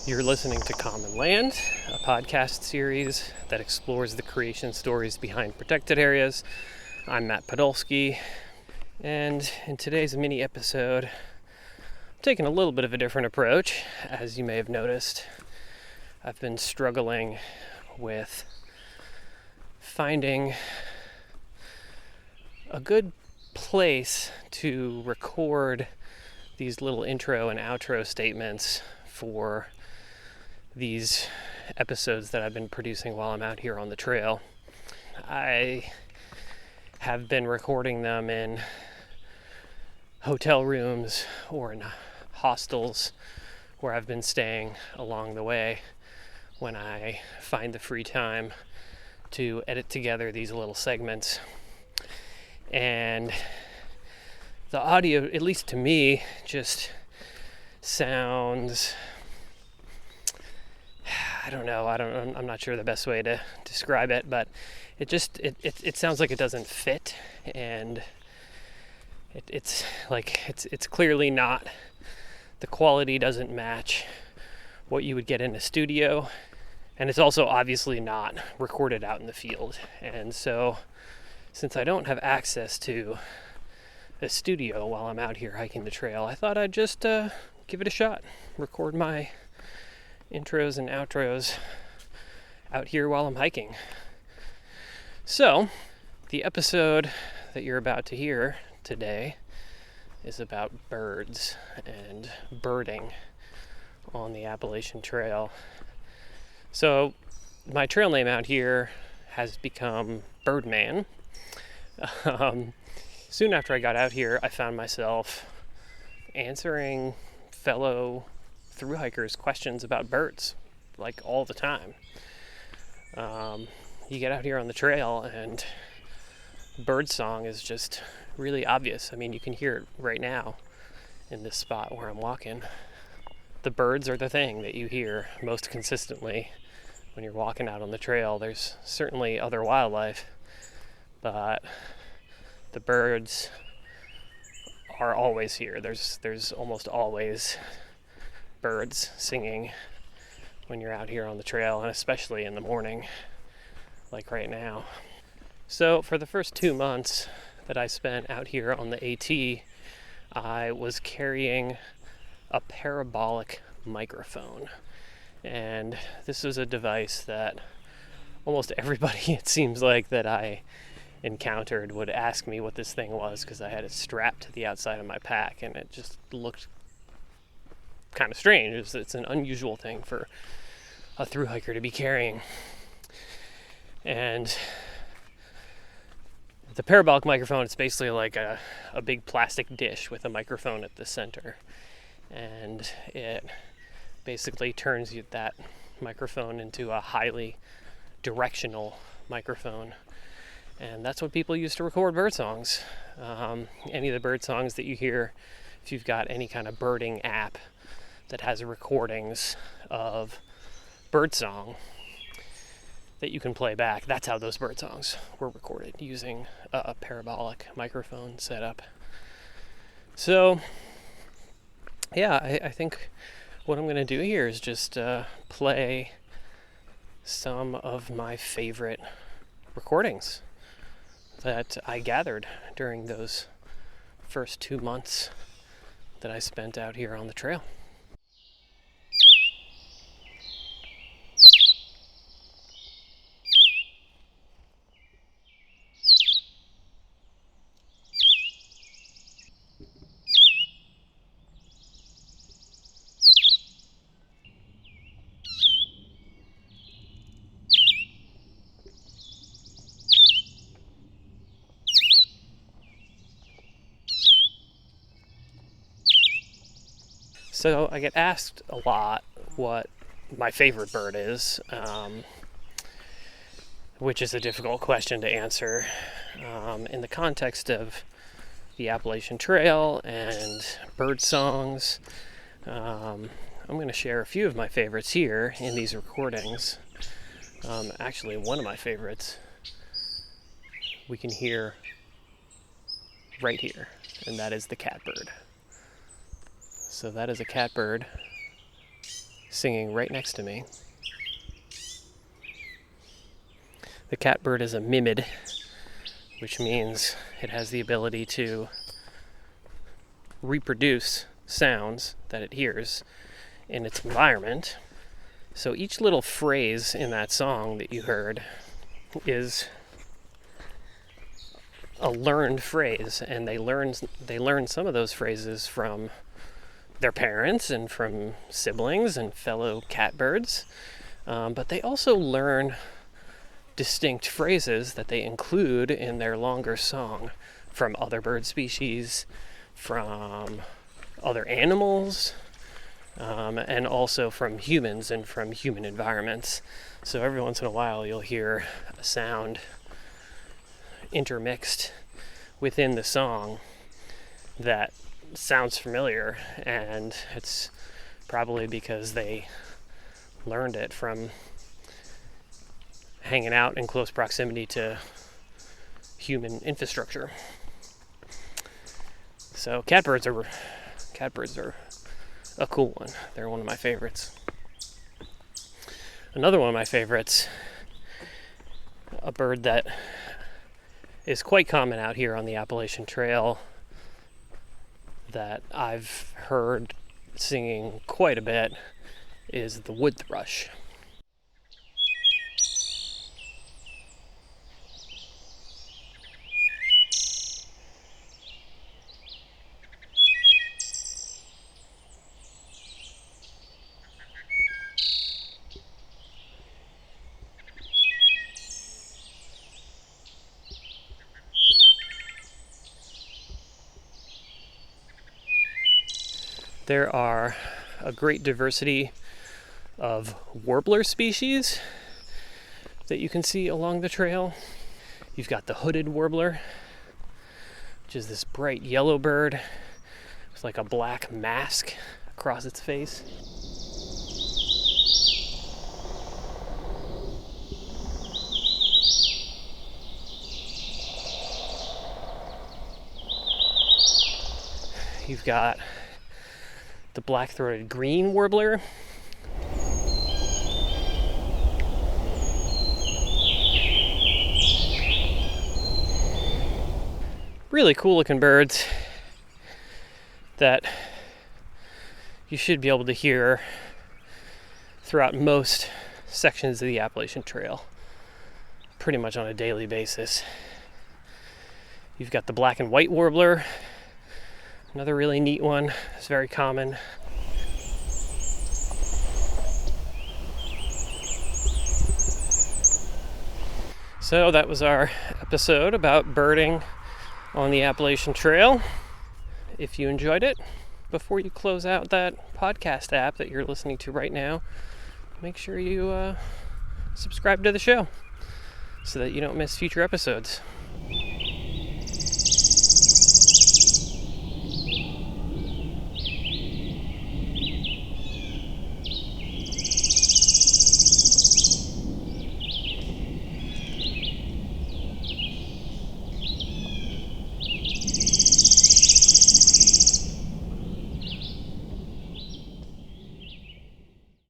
You're listening to Common Land, a podcast series that explores the creation stories behind protected areas. I'm Matt Podolsky, and in today's mini episode, I'm taking a little bit of a different approach. As you may have noticed, I've been struggling with finding a good place to record these little intro and outro statements for these episodes that I've been producing while I'm out here on the trail. I have been recording them in hotel rooms or in hostels where I've been staying along the way when I find the free time to edit together these little segments. And the audio, at least to me, just sounds, I'm not sure the best way to describe it, but it sounds like it doesn't fit, and it's clearly not, the quality doesn't match what you would get in a studio, and it's also obviously not recorded out in the field. And so, since I don't have access to a studio while I'm out here hiking the trail, I thought I'd just give it a shot, record my intros and outros out here while I'm hiking. So, the episode that you're about to hear today is about birds and birding on the Appalachian Trail. So, my trail name out here has become Birdman. Soon after I got out here, I found myself answering fellow thru-hikers questions about birds, like all the time. You get out here on the trail and birdsong is just really obvious. I mean, you can hear it right now in this spot where I'm walking. The birds are the thing that you hear most consistently when you're walking out on the trail. There's certainly other wildlife, but the birds are always here. There's almost always birds singing when you're out here on the trail, and especially in the morning, like right now. So for the first 2 months that I spent out here on the AT, I was carrying a parabolic microphone. And this was a device that almost everybody, it seems like, that I encountered would ask me what this thing was, because I had it strapped to the outside of my pack, and it just looked kind of strange. It's an unusual thing for a thru-hiker to be carrying. And the parabolic microphone, it's basically like a big plastic dish with a microphone at the center, and it basically turns that microphone into a highly directional microphone. And that's what people use to record bird songs. Any of the bird songs that you hear, if you've got any kind of birding app that has recordings of birdsong that you can play back, that's how those bird songs were recorded, using a parabolic microphone setup. So, yeah, I think what I'm going to do here is just play some of my favorite recordings that I gathered during those first 2 months that I spent out here on the trail. So I get asked a lot what my favorite bird is, which is a difficult question to answer in the context of the Appalachian Trail and bird songs. I'm going to share a few of my favorites here in these recordings. Actually, one of my favorites we can hear right here, and that is the catbird. So that is a catbird singing right next to me. The catbird is a mimid, which means it has the ability to reproduce sounds that it hears in its environment. So each little phrase in that song that you heard is a learned phrase, and they learn some of those phrases from their parents and from siblings and fellow catbirds, but they also learn distinct phrases that they include in their longer song from other bird species, from other animals, and also from humans and from human environments. So every once in a while you'll hear a sound intermixed within the song that sounds familiar, and it's probably because they learned it from hanging out in close proximity to human infrastructure. So catbirds are a cool one. They're one of my favorites. Another one of my favorites, a bird that is quite common out here on the Appalachian Trail that I've heard singing quite a bit, is the wood thrush. There are a great diversity of warbler species that you can see along the trail. You've got the hooded warbler, which is this bright yellow bird with like a black mask across its face. You've got the black-throated green warbler. Really cool looking birds that you should be able to hear throughout most sections of the Appalachian Trail, pretty much on a daily basis. You've got the black and white warbler, another really neat one. It's very common. So that was our episode about birding on the Appalachian Trail. If you enjoyed it, before you close out that podcast app that you're listening to right now, make sure you subscribe to the show so that you don't miss future episodes.